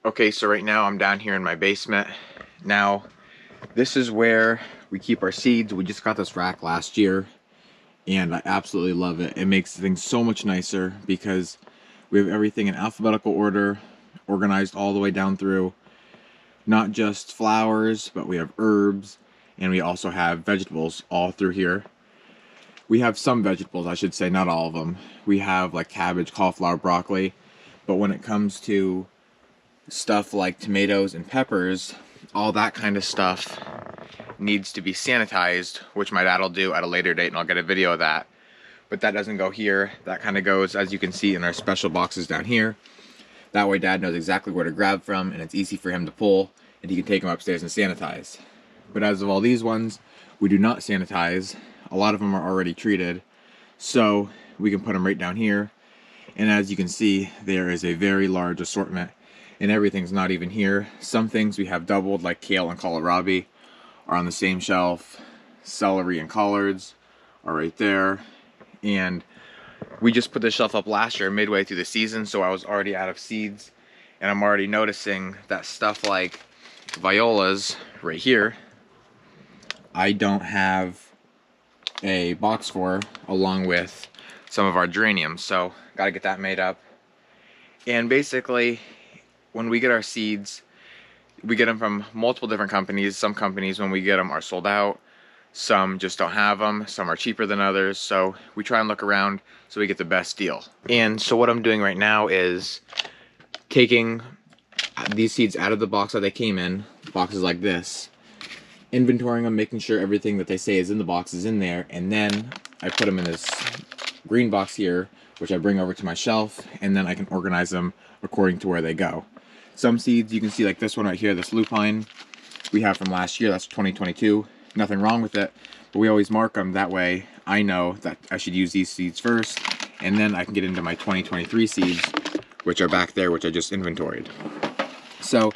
Okay, so right now I'm down here in my basement. Now, this is where we keep our seeds. We just got this rack last year, and I absolutely love it. It makes things so much nicer because we have everything in alphabetical order, organized all the way down through. Not just flowers, but we have herbs, and we also have vegetables all through here. We have some vegetables, I should say, not all of them. We have like cabbage, cauliflower, broccoli, but when it comes to stuff like tomatoes and peppers, all that kind of stuff needs to be sanitized, which my dad will do at a later date, and I'll get a video of that. But that doesn't go here. That kind of goes, as you can see, in our special boxes down here. That way Dad knows exactly where to grab from, and it's easy for him to pull, and he can take them upstairs and sanitize. But as of all these ones, we do not sanitize. A lot of them are already treated, so we can put them right down here. And as you can see, there is a very large assortment, and everything's not even here. Some things we have doubled, like kale and kohlrabi, are on the same shelf. Celery and collards are right there. And we just put this shelf up last year, midway through the season, so I was already out of seeds. And I'm already noticing that stuff like violas right here, I don't have a box for, along with some of our geraniums. So gotta get that made up. And basically, when we get our seeds, we get them from multiple different companies. Some companies, when we get them, are sold out. Some just don't have them. Some are cheaper than others. So we try and look around so we get the best deal. And so what I'm doing right now is taking these seeds out of the box that they came in, boxes like this, inventorying them, making sure everything that they say is in the box is in there, and then I put them in this green box here, which I bring over to my shelf, and then I can organize them according to where they go. Some seeds you can see, like this one right here, this lupine, we have from last year. That's 2022. Nothing wrong with it, but we always mark them. That way I know that I should use these seeds first, and then I can get into my 2023 seeds, which are back there, which I just inventoried. So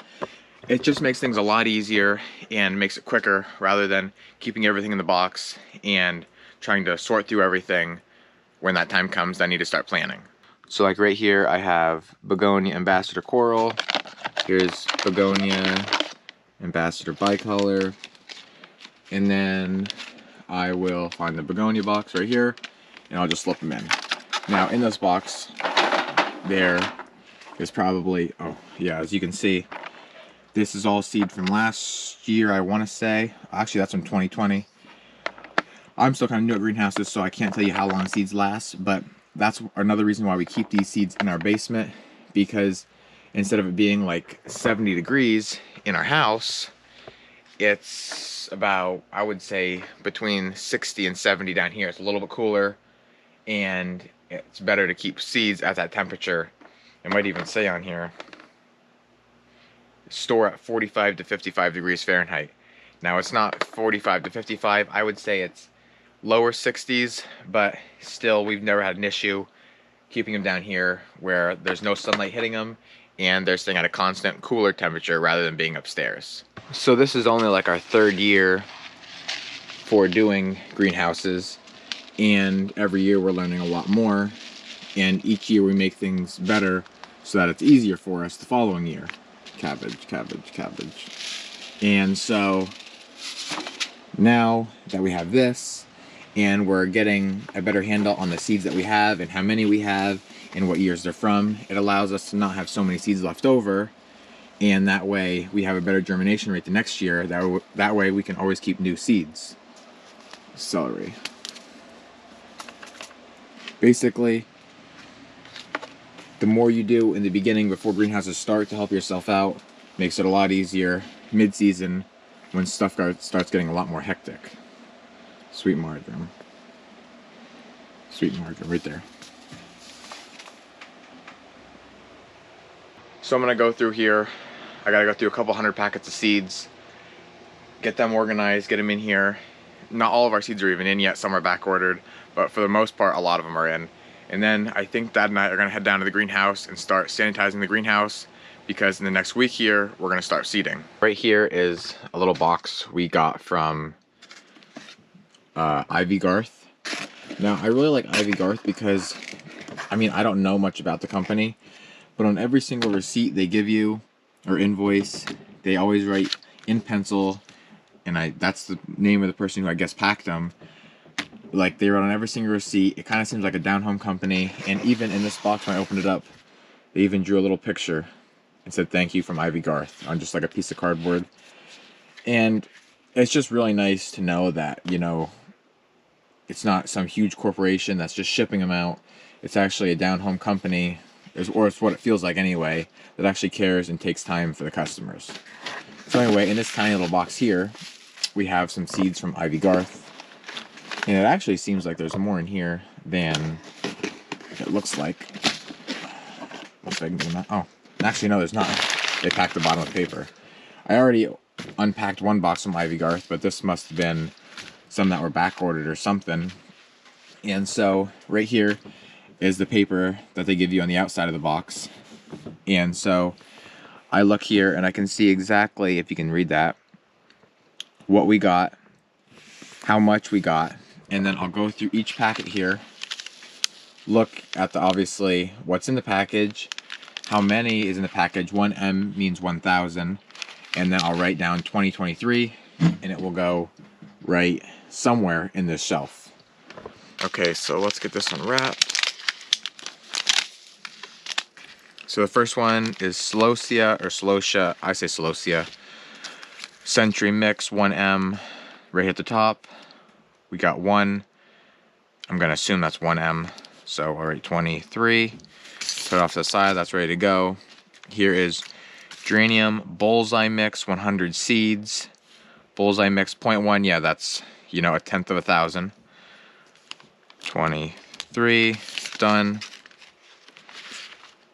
it just makes things a lot easier and makes it quicker, rather than keeping everything in the box and trying to sort through everything. When that time comes, I need to start planning. So like right here, I have Begonia Ambassador Coral. Here's Begonia Ambassador Bicolor. And then I will find the Begonia box right here, and I'll just slip them in. Now in this box, there is probably, oh yeah, as you can see, this is all seed from last year, I want to say. Actually, that's from 2020. I'm still kind of new at greenhouses, so I can't tell you how long seeds last, but that's another reason why we keep these seeds in our basement, because instead of it being like 70 degrees in our house, it's about, I would say, between 60 and 70 down here. It's a little bit cooler, and it's better to keep seeds at that temperature. It might even say on here, store at 45 to 55 degrees Fahrenheit. Now it's not 45 to 55, I would say it's lower 60s, but still we've never had an issue keeping them down here where there's no sunlight hitting them, and they're staying at a constant cooler temperature rather than being upstairs. So this is only like our third year for doing greenhouses, and every year we're learning a lot more, and each year we make things better so that it's easier for us the following year. Cabbage, cabbage, cabbage. And so now that we have this, and we're getting a better handle on the seeds that we have and how many we have and what years they're from, it allows us to not have so many seeds left over, and that way we have a better germination rate the next year. That way we can always keep new seeds. Celery. Basically, the more you do in the beginning before greenhouses start to help yourself out, makes it a lot easier mid-season when stuff starts getting a lot more hectic. Sweet marjoram. Sweet marjoram right there. So I'm gonna go through here. I gotta go through a couple hundred packets of seeds, get them organized, get them in here. Not all of our seeds are even in yet, some are back ordered, but for the most part, a lot of them are in. And then I think Dad and I are gonna head down to the greenhouse and start sanitizing the greenhouse, because in the next week here, we're gonna start seeding. Right here is a little box we got from Ivy Garth. Now, I really like Ivy Garth because, I mean, I don't know much about the company, but on every single receipt they give you or invoice, they always write in pencil, and that's the name of the person who I guess packed them. Like, they wrote on every single receipt. It kind of seems like a down-home company. And even in this box, when I opened it up, they even drew a little picture and said thank you from Ivy Garth on just like a piece of cardboard. And it's just really nice to know that, you know, it's not some huge corporation that's just shipping them out. It's actually a down-home company, or it's what it feels like anyway, that actually cares and takes time for the customers. So anyway, in this tiny little box here, we have some seeds from Ivy Garth. And it actually seems like there's more in here than it looks like. Oh, actually no, there's not. They packed the bottom with paper. I already unpacked one box from Ivy Garth, but this must have been some that were back ordered or something. And so right here is the paper that they give you on the outside of the box. And so I look here and I can see exactly, if you can read that, what we got, how much we got, and then I'll go through each packet here, look at obviously what's in the package, how many is in the package. 1M means 1,000, and then I'll write down 2023, and it will go right somewhere in this shelf. Okay, so let's get this unwrapped. So the first one is Celosia, or Celosia, I say Celosia, Century Mix 1M, right at the top. We got one, I'm gonna assume that's 1M, so all right, 23. Put it off to the side, that's ready to go. Here is Geranium Bullseye Mix 100 seeds. Bullseye Mix 0.1, yeah, that's, you know, 1/10 of 1,000. 23, done.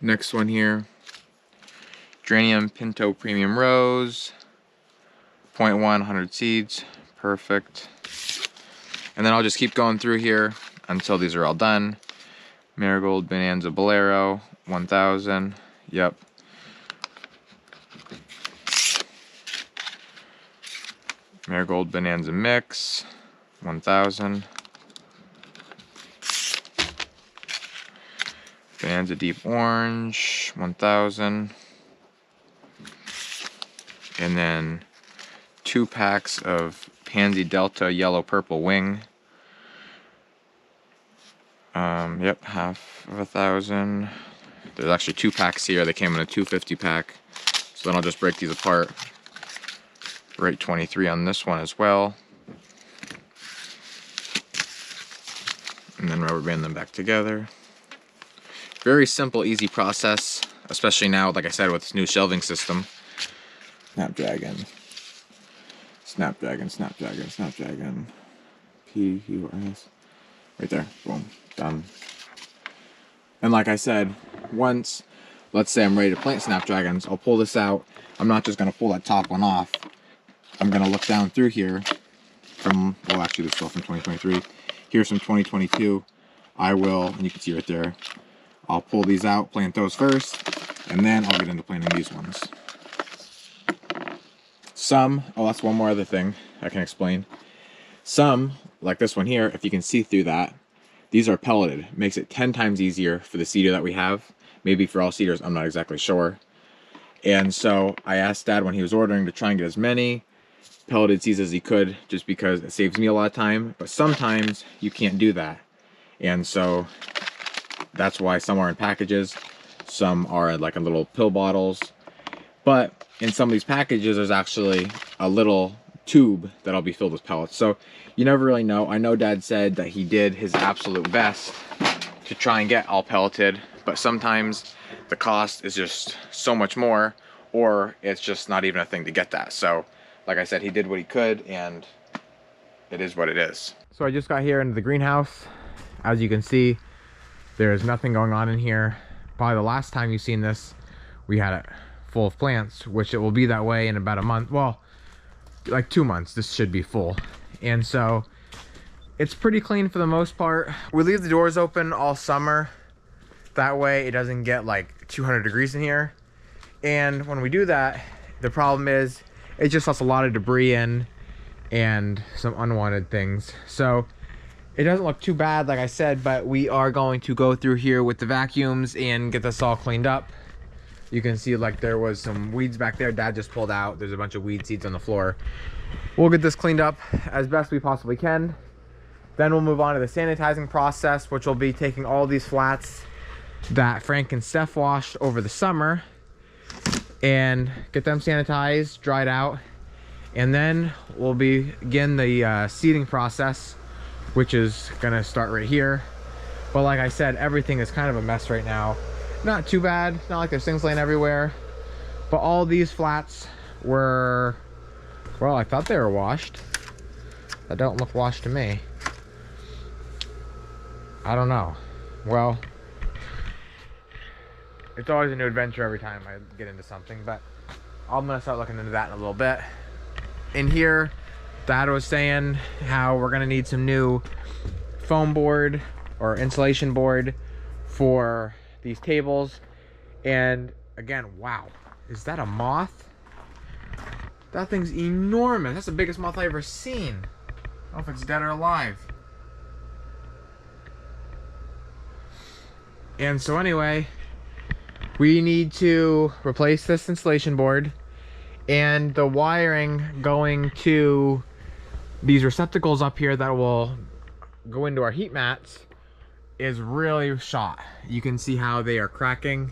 Next one here, Geranium Pinto Premium Rose, 0.1, 100 seeds, perfect. And then I'll just keep going through here until these are all done. Marigold Bonanza Bolero, 1,000, yep. Marigold Bonanza Mix, 1,000. Bonanza Deep Orange, 1,000. And then 2 packs of Pansy Delta Yellow Purple Wing. Yep, half of 1,000. There's actually 2 packs here. They came in a 250 pack. So then I'll just break these apart. Rate 23 on this one as well. And then rubber band them back together. Very simple, easy process, especially now, like I said, with this new shelving system. Snapdragon. Snapdragon, Snapdragon, Snapdragon. P-U-S. Right there. Boom. Done. And like I said, once, let's say I'm ready to plant Snapdragons, I'll pull this out. I'm not just going to pull that top one off. I'm going to look down through here from, well, actually this is all from 2023. Here's from 2022. I will, and you can see right there, I'll pull these out, plant those first, and then I'll get into planting these ones. Some, oh, that's one more other thing I can explain. Some, like this one here, if you can see through that, these are pelleted. It makes it 10 times easier for the seeder that we have. Maybe for all seeders, I'm not exactly sure. And so I asked Dad when he was ordering to try and get as many pelleted seeds as he could, just because it saves me a lot of time. But sometimes you can't do that. And so that's why some are in packages, some are like in little pill bottles. But in some of these packages, there's actually a little tube that'll be filled with pellets. So you never really know. I know Dad said that he did his absolute best to try and get all pelleted, but sometimes the cost is just so much more, or it's just not even a thing to get that. So like I said, he did what he could, and it is what it is. So I just got here into the greenhouse. As you can see, there's nothing going on in here. Probably the last time you've seen this, we had it full of plants, which it will be that way in about a month. Well, like 2 months, this should be full. And so it's pretty clean for the most part. We leave the doors open all summer. That way it doesn't get like 200 degrees in here. And when we do that, the problem is it just lets a lot of debris in and some unwanted things. So it doesn't look too bad, like I said, but we are going to go through here with the vacuums and get this all cleaned up. You can see like there was some weeds back there. Dad just pulled out. There's a bunch of weed seeds on the floor. We'll get this cleaned up as best we possibly can. Then we'll move on to the sanitizing process, which will be taking all these flats that Frank and Steph washed over the summer and get them sanitized, dried out. And then we'll begin the seeding process, which is gonna start right here. But like I said, everything is kind of a mess right now. Not too bad, not like there's things laying everywhere. But all these flats were, well, I thought they were washed. That don't look washed to me. I don't know. Well, it's always a new adventure every time I get into something, but I'm gonna start looking into that in a little bit. In here, Dad was saying how we're gonna need some new foam board or insulation board for these tables. And again, wow, is that a moth? That thing's enormous. That's the biggest moth I've ever seen. I don't know if it's dead or alive. And so anyway, we need to replace this insulation board, and the wiring going to these receptacles up here that will go into our heat mats is really shot. You can see how they are cracking,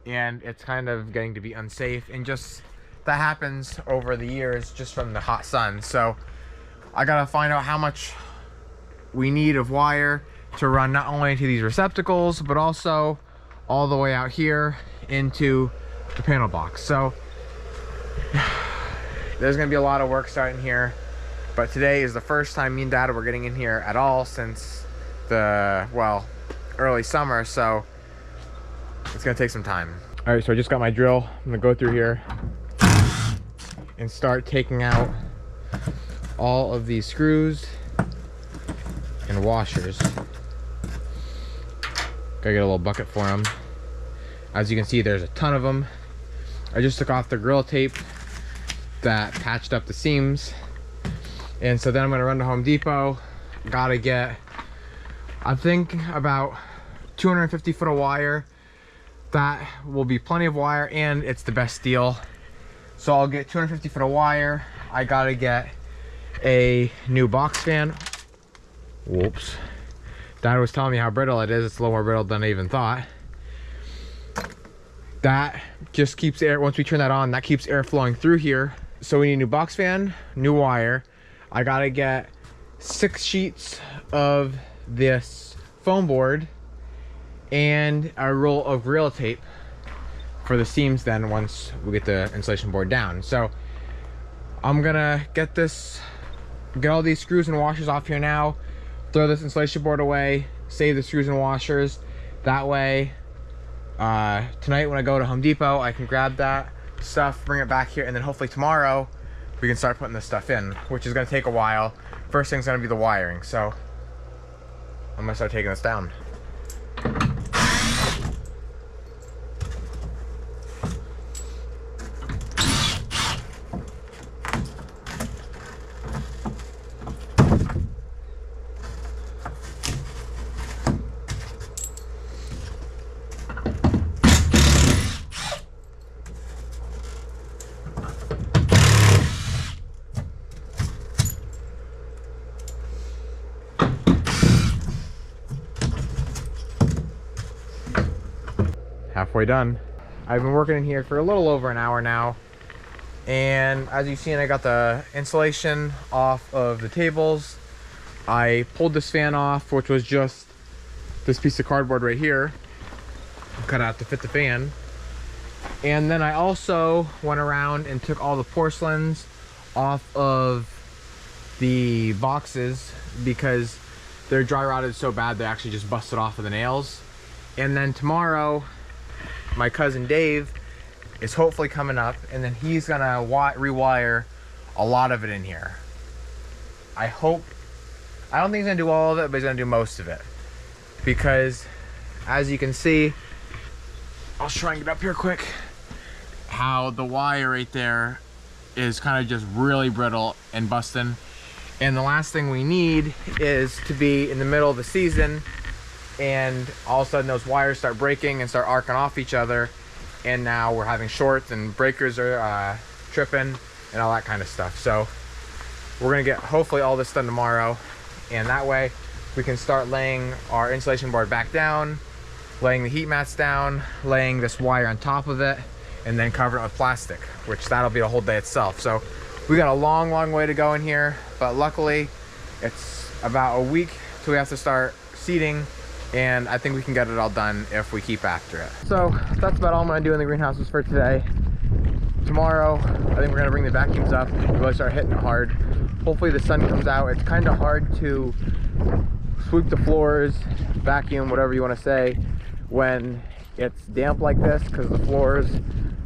and it's kind of getting to be unsafe, and just that happens over the years just from the hot sun. So I gotta find out how much we need of wire to run not only into these receptacles but also all the way out here into the panel box. So there's gonna be a lot of work starting here, but today is the first time me and Dad were getting in here at all since the, well, early summer, so it's gonna take some time. All right, so I just got my drill. I'm gonna go through here and start taking out all of these screws and washers. Gotta get a little bucket for them. As you can see, there's a ton of them. I just took off the grill tape that patched up the seams, and so then I'm gonna run to Home Depot. Gotta get, I think, about 250 foot of wire. That will be plenty of wire, and it's the best steel. So I'll get 250 foot of wire. I gotta get a new box fan. Whoops. Dad was telling me how brittle it is. It's a little more brittle than I even thought. That just keeps air, once we turn that on, that keeps air flowing through here. So we need a new box fan, new wire. I gotta get 6 sheets of this foam board and a roll of Gorilla tape for the seams then once we get the insulation board down. So I'm gonna get all these screws and washers off here now, throw this insulation board away, save the screws and washers. That way, tonight when I go to Home Depot, I can grab that stuff, bring it back here, and then hopefully tomorrow we can start putting this stuff in, which is gonna take a while. First thing's gonna be the wiring, so I'm gonna start taking this down. Halfway done. I've been working in here for a little over an hour now, and as you've seen, I got the insulation off of the tables. I pulled this fan off, which was just this piece of cardboard right here, cut out to fit the fan. And then I also went around and took all the porcelains off of the boxes because they're dry rotted so bad they actually just busted off with the nails. And then tomorrow, my cousin Dave is hopefully coming up, and then he's gonna rewire a lot of it in here. I don't think he's gonna do all of it, but he's gonna do most of it, because as you can see, I'll try and get up here quick, how the wire right there is kind of just really brittle and busting. And the last thing we need is to be in the middle of the season and all of a sudden those wires start breaking and start arcing off each other, and now we're having shorts and breakers are tripping and all that kind of stuff. So we're gonna get hopefully all this done tomorrow, and that way we can start laying our insulation board back down, laying the heat mats down, laying this wire on top of it, and then cover it with plastic, which that'll be a whole day itself. So we got a long way to go in here, but luckily it's about a week till we have to start seeding, and I think we can get it all done if we keep after it. So that's about all I'm gonna do in the greenhouses for today. Tomorrow, I think we're gonna bring the vacuums up and really start hitting it hard. Hopefully the sun comes out. It's kind of hard to sweep the floors, vacuum, whatever you want to say, when it's damp like this, because the floors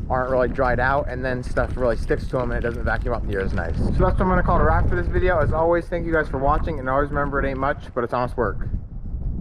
aren't really dried out, and then stuff really sticks to them and it doesn't vacuum up near as nice. So that's what I'm gonna call it a wrap for this video. As always, thank you guys for watching, and always remember, it ain't much, but it's honest work.